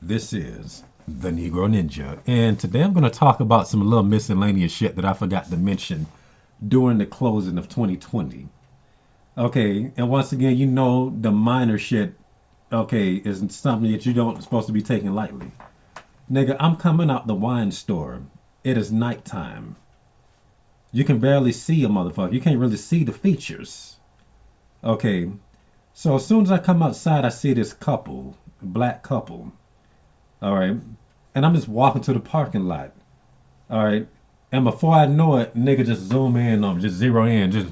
This is the Negro Ninja, and today I'm going to talk about some little miscellaneous shit that I forgot to mention during the closing of 2020. Okay, and once again, you know the minor shit, okay, is something that you don't supposed to be taking lightly. Nigga, I'm coming out the wine store. It is nighttime. You can barely see a motherfucker. You can't really see the features. Okay, so as soon as I come outside, I see this couple, black couple. All right. And I'm just walking to the parking lot. All right. And before I know it, nigga just zoom in on me, just zero in, just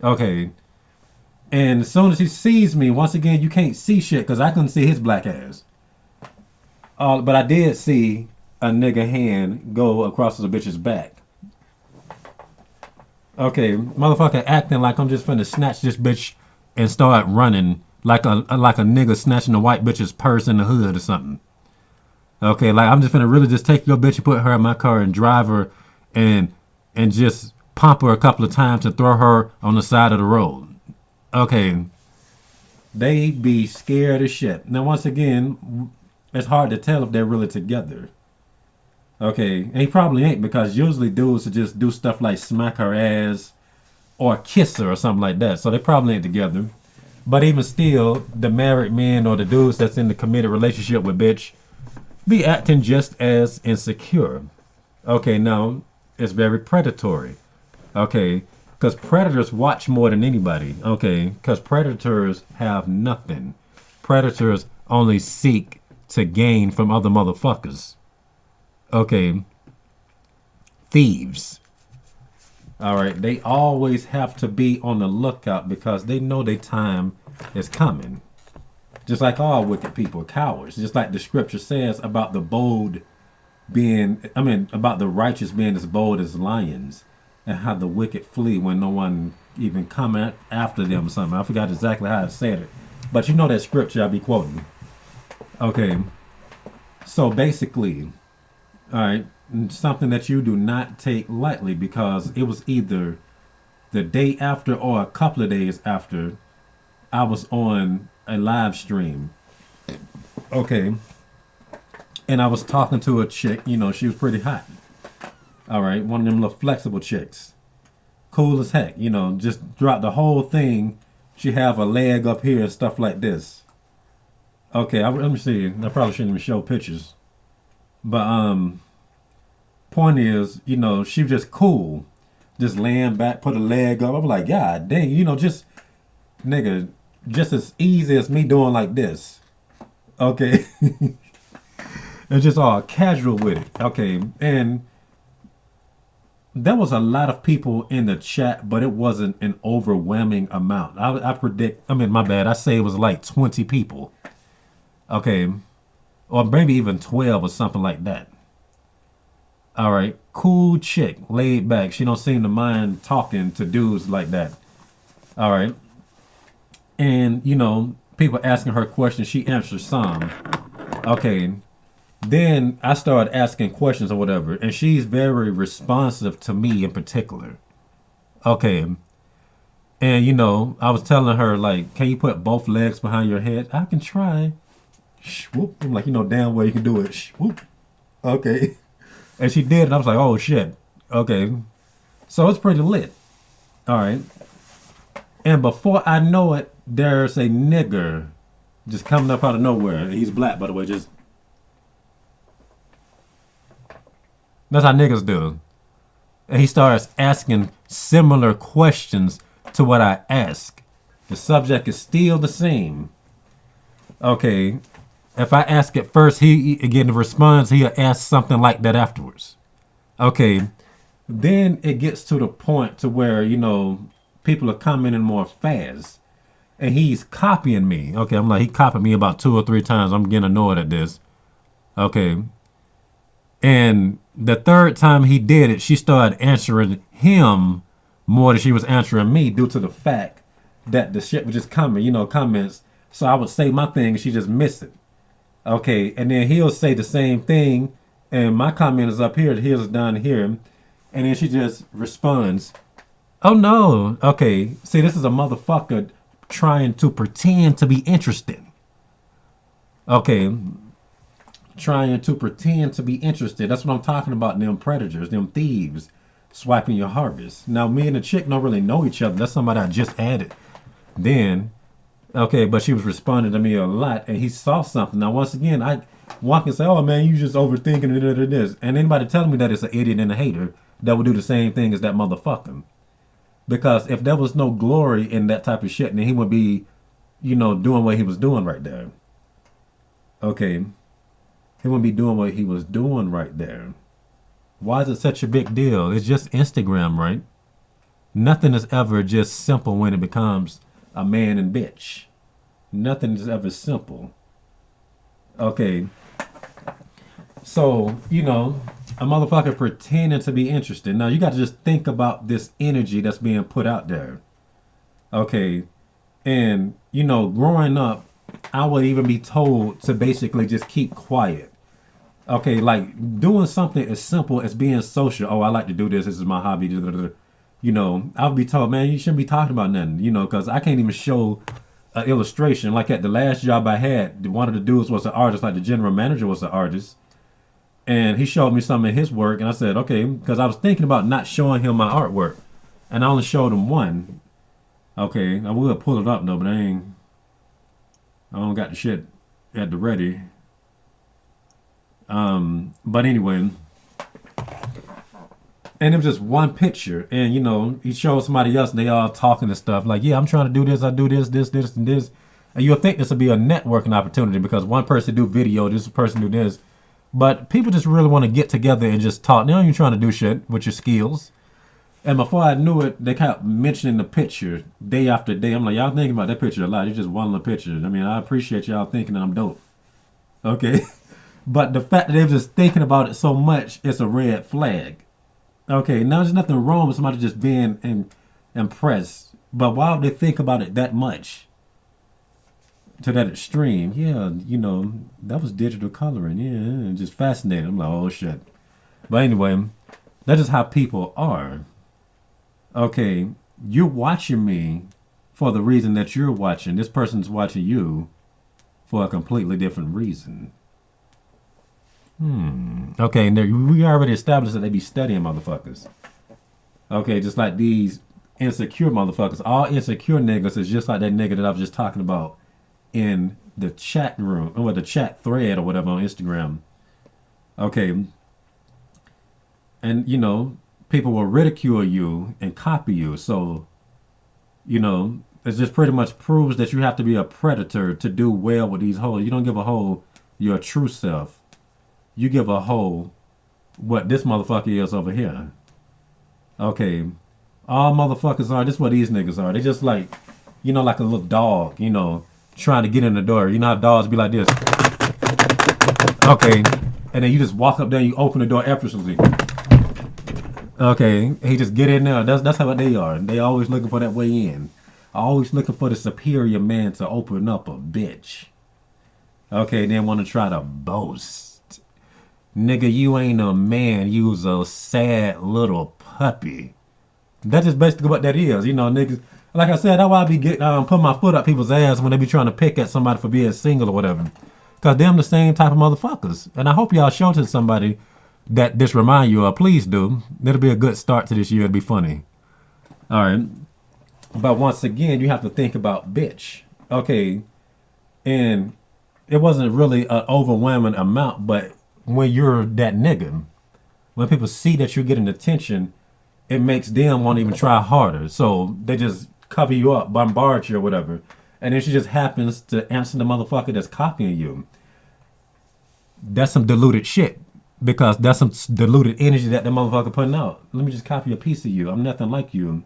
okay. And as soon as he sees me, once again, you can't see shit because I couldn't see his black ass. But I did see a nigga hand go across the bitch's back. Okay, motherfucker acting like I'm just finna snatch this bitch and start running like a nigga snatching a white bitch's purse in the hood or something. Okay, like I'm just gonna really just take your bitch and put her in my car and drive her and just pump her a couple of times and throw her on the side of the road. Okay, they be scared as shit. Now once again, it's hard to tell if they're really together. Okay, and he probably ain't because usually dudes will just do stuff like smack her ass or kiss her or something like that. So they probably ain't together. But even still, the married men or the dudes that's in the committed relationship with bitch be acting just as insecure. Okay, now it's very predatory. Okay, because predators watch more than anybody. Okay, because predators have nothing. Predators only seek to gain from other motherfuckers. Okay, thieves. All right, they always have to be on the lookout because they know their time is coming. Just like all wicked people, cowards. Just like the scripture says about the bold about the righteous being as bold as lions and how the wicked flee when no one even come after them or something. I forgot exactly how I said it. But you know that scripture I be quoting. Okay. So basically, all right, something that you do not take lightly because it was either the day after or a couple of days after I was on a live stream. Okay. And I was talking to a chick, she was pretty hot. All right. One of them little flexible chicks. Cool as heck, just drop the whole thing. She have a leg up here and stuff like this. Okay. Let me see. I probably shouldn't even show pictures. But, point is, she was just cool. Just laying back, put a leg up. I'm like, God dang, just, nigga, just as easy as me doing like this. Okay. It's just all casual with it. Okay. And there was a lot of people in the chat, but it wasn't an overwhelming amount. My bad. I say it was like 20 people. Okay. Or maybe even 12 or something like that. All right. Cool chick, laid back. She don't seem to mind talking to dudes like that. All right. And, people asking her questions, she answers some. Okay. Then I started asking questions or whatever, and she's very responsive to me in particular. Okay. And, I was telling her, like, can you put both legs behind your head? I can try. Whoop. I'm like, damn well you can do it. Whoop. Okay. And she did, and I was like, oh, shit. Okay. So it's pretty lit. All right. And before I know it, there's a nigger just coming up out of nowhere. He's black, by the way. That's how niggas do. And he starts asking similar questions to what I ask. The subject is still the same. Okay. If I ask it first, he again responds, he'll ask something like that afterwards. Okay. Then it gets to the point to where, people are commenting more fast. And he's copying me. Okay, I'm like, he copied me about 2 or 3 times. I'm getting annoyed at this. Okay. And the third time he did it, she started answering him more than she was answering me due to the fact that the shit was just coming, comments. So I would say my thing and she just miss it. Okay, and then he'll say the same thing and my comment is up here, his is down here. And then she just responds, oh no, okay, see this is a motherfucker trying to pretend to be interested. Okay, trying to pretend to be interested. That's what I'm talking about. Them predators, them thieves, swiping your harvest. Now, me and the chick don't really know each other. That's somebody I just added. Then, okay, but she was responding to me a lot, and he saw something. Now, once again, one can say, "Oh man, you just overthinking this," and anybody telling me that it's an idiot and a hater that would do the same thing as that motherfucker. Because if there was no glory in that type of shit, then he would be, doing what he was doing right there. Okay, he wouldn't be doing what he was doing right there. Why is it such a big deal? It's just Instagram, right? Nothing is ever just simple when it becomes a man and bitch. Nothing is ever simple. Okay. So, a motherfucker pretending to be interested. Now, you got to just think about this energy that's being put out there. Okay. And, growing up, I would even be told to basically just keep quiet. Okay. Like doing something as simple as being social. Oh, I like to do this. This is my hobby. I would be told, man, you shouldn't be talking about nothing, because I can't even show an illustration. Like at the last job I had, one of the dudes was an artist, like the general manager was an artist. And he showed me some of his work, and I said, okay, because I was thinking about not showing him my artwork. And I only showed him one. Okay, I will pull it up though, but I don't got the shit at the ready. But anyway, and it was just one picture, and he showed somebody else, and they all talking and stuff like, yeah, I'm trying to do this, I do this, and this, and you'll think this will be a networking opportunity because one person do video, this person do this, but people just really want to get together and just talk. They aren't even trying to do shit with your skills. And before I knew it, they kept mentioning the picture day after day. I'm like, y'all thinking about that picture a lot. It's just one little picture. I mean, I appreciate y'all thinking that I'm dope. Okay. But the fact that they're just thinking about it so much, it's a red flag. Okay. Now, there's nothing wrong with somebody just being impressed. But why would they think about it that much? To that extreme. Yeah, that was digital coloring. Yeah, just fascinating. I'm like, oh, shit. But anyway, that's just how people are. Okay, you're watching me for the reason that you're watching. This person's watching you for a completely different reason. Okay, and we already established that they be studying motherfuckers. Okay, just like these insecure motherfuckers. All insecure niggas is just like that nigga that I was just talking about in the chat room, or the chat thread or whatever on Instagram. Okay. And, people will ridicule you and copy you. So, it just pretty much proves that you have to be a predator to do well with these hoes. You don't give a hoe your true self. You give a hoe what this motherfucker is over here. Okay. All motherfuckers are, this is what these niggas are. They just like, like a little dog, trying to get in the door. You know how dogs be like this. Okay. And then you just walk up there and you open the door effortlessly. Okay, he just get in there. That's how they are. They always looking for that way in. Always looking for the superior man to open up a bitch. Okay, then want to try to boast. Nigga, you ain't a man. You's a sad little puppy. That's just basically what that is. Niggas. Like I said, that's why I be putting my foot up people's ass when they be trying to pick at somebody for being single or whatever. Because them the same type of motherfuckers. And I hope y'all show to somebody that this remind you of. Please do. It'll be a good start to this year. It'll be funny. All right. But once again, you have to think about bitch. Okay. And it wasn't really an overwhelming amount, but when you're that nigga, when people see that you're getting attention, it makes them want to even try harder. So they just cover you up, bombard you or whatever. And then she just happens to answer the motherfucker that's copying you. That's some diluted shit. Because that's some diluted energy that the motherfucker putting out. Let me just copy a piece of you. I'm nothing like you.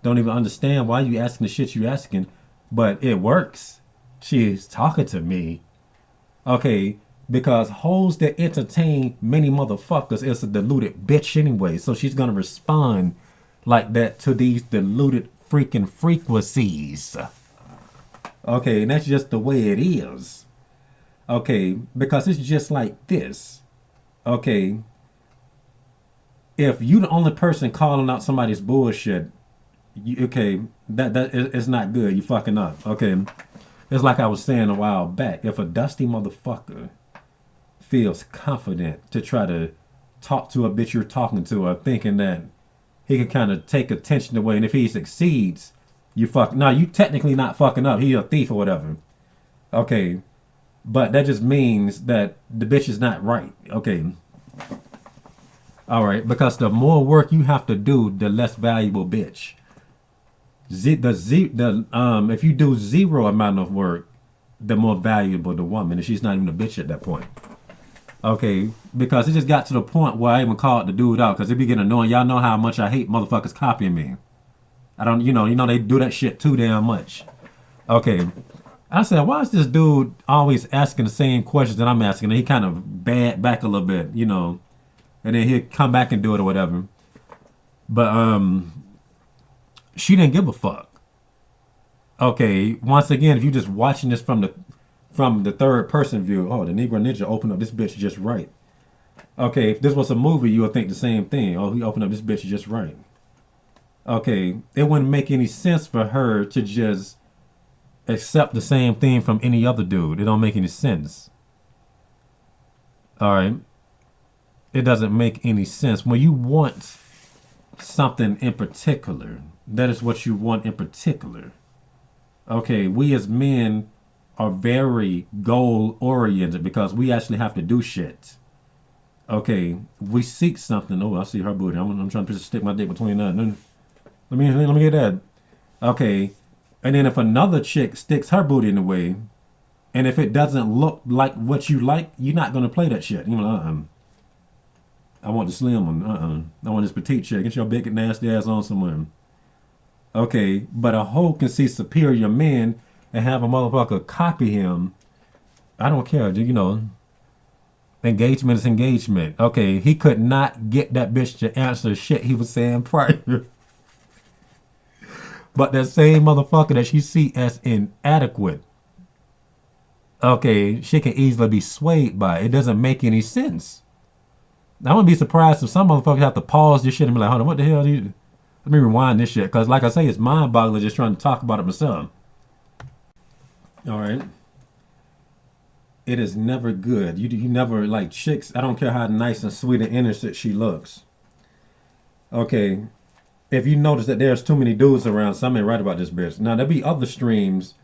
Don't even understand why you asking the shit you asking. But it works. She's talking to me. Okay, because hoes that entertain many motherfuckers is a diluted bitch anyway. So she's going to respond like that to these diluted freaking frequencies. Okay, and that's just the way it is. Okay, because it's just like this. Okay, if you the only person calling out somebody's bullshit, that is not good. You fucking up. Okay, it's like I was saying a while back. If a dusty motherfucker feels confident to try to talk to a bitch you're talking to, or thinking that he can kind of take attention away, and if he succeeds, you fuck. Now you technically not fucking up. He a thief or whatever. Okay, but that just means that the bitch is not right. Okay. All right, because the more work you have to do, the less valuable bitch. If you do zero amount of work, the more valuable the woman, and she's not even a bitch at that point. Okay, because it just got to the point where I even called the dude out because it be getting annoying. Y'all know how much I hate motherfuckers copying me. I don't, they do that shit too damn much. Okay, I said, why is this dude always asking the same questions that I'm asking? And he kind of bad back a little bit, and then he'll come back and do it or whatever. But she didn't give a fuck. Okay, once again, if you're just watching this from the third person view, oh, the Negro Ninja opened up this bitch just right. Okay, if this was a movie, you would think the same thing. Oh, he opened up this bitch just right. Okay, it wouldn't make any sense for her to just accept the same thing from any other dude. It don't make any sense. All right. It doesn't make any sense. When you want something in particular, that is what you want in particular. Okay, we as men are very goal oriented because we actually have to do shit. Okay, we seek something. Oh, I see her booty. I'm trying to stick my dick between that. Let me get that. Okay, and then if another chick sticks her booty in the way, and if it doesn't look like what you like, you're not gonna play that shit. I want the slim one. I want this petite chick. Get your big nasty ass on somewhere. Okay, but a hoe can see superior men and have a motherfucker copy him. I don't care, engagement is engagement. Okay, he could not get that bitch to answer shit he was saying prior. But that same motherfucker that she see as inadequate, okay, she can easily be swayed by it. It doesn't make any sense. I wouldn't be surprised if some motherfuckers have to pause this shit and be like, hold on, what the hell do you... Let me rewind this shit, because like I say, it's mind-boggling just trying to talk about it myself. All right. It is never good. You never, like, chicks, I don't care how nice and sweet and innocent she looks. Okay. If you notice that there's too many dudes around, something ain't right about this bitch. Now, there'll be other streams,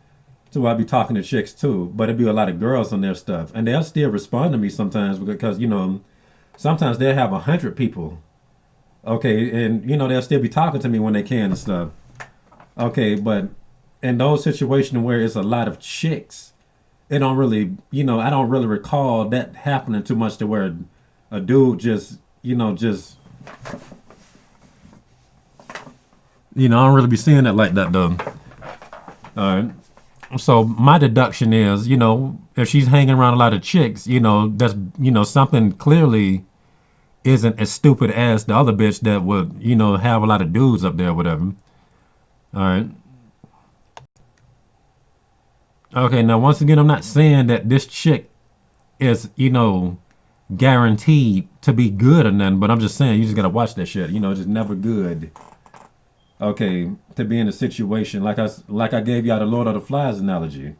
too, I'll be talking to chicks, too, but there'll be a lot of girls on their stuff. And they'll still respond to me sometimes because, sometimes they'll have 100 people. Okay, and they'll still be talking to me when they can and stuff. Okay, but in those situations where it's a lot of chicks, it don't really, I don't really recall that happening too much to where a dude just, I don't really be seeing that like that though. All right. So my deduction is, if she's hanging around a lot of chicks, that's, something clearly isn't as stupid as the other bitch that would, have a lot of dudes up there or whatever. All right. Okay, now once again, I'm not saying that this chick is, guaranteed to be good or nothing, but I'm just saying you just gotta watch that shit. It's just never good. Okay, to be in a situation like I gave y'all the Lord of the Flies analogy.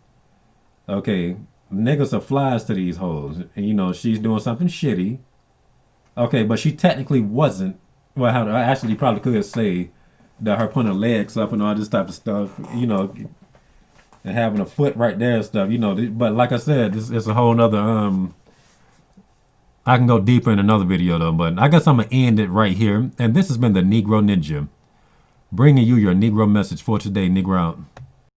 Okay, niggas are flies to these hoes, and she's doing something shitty. Okay, but she technically wasn't. Well, I actually probably could say that her putting her legs up and all this type of stuff, and having a foot right there and stuff, But like I said, it's a whole nother. I can go deeper in another video though, but I guess I'm gonna end it right here. And this has been the Negro Ninja, bringing you your Negro message for today. Negro out.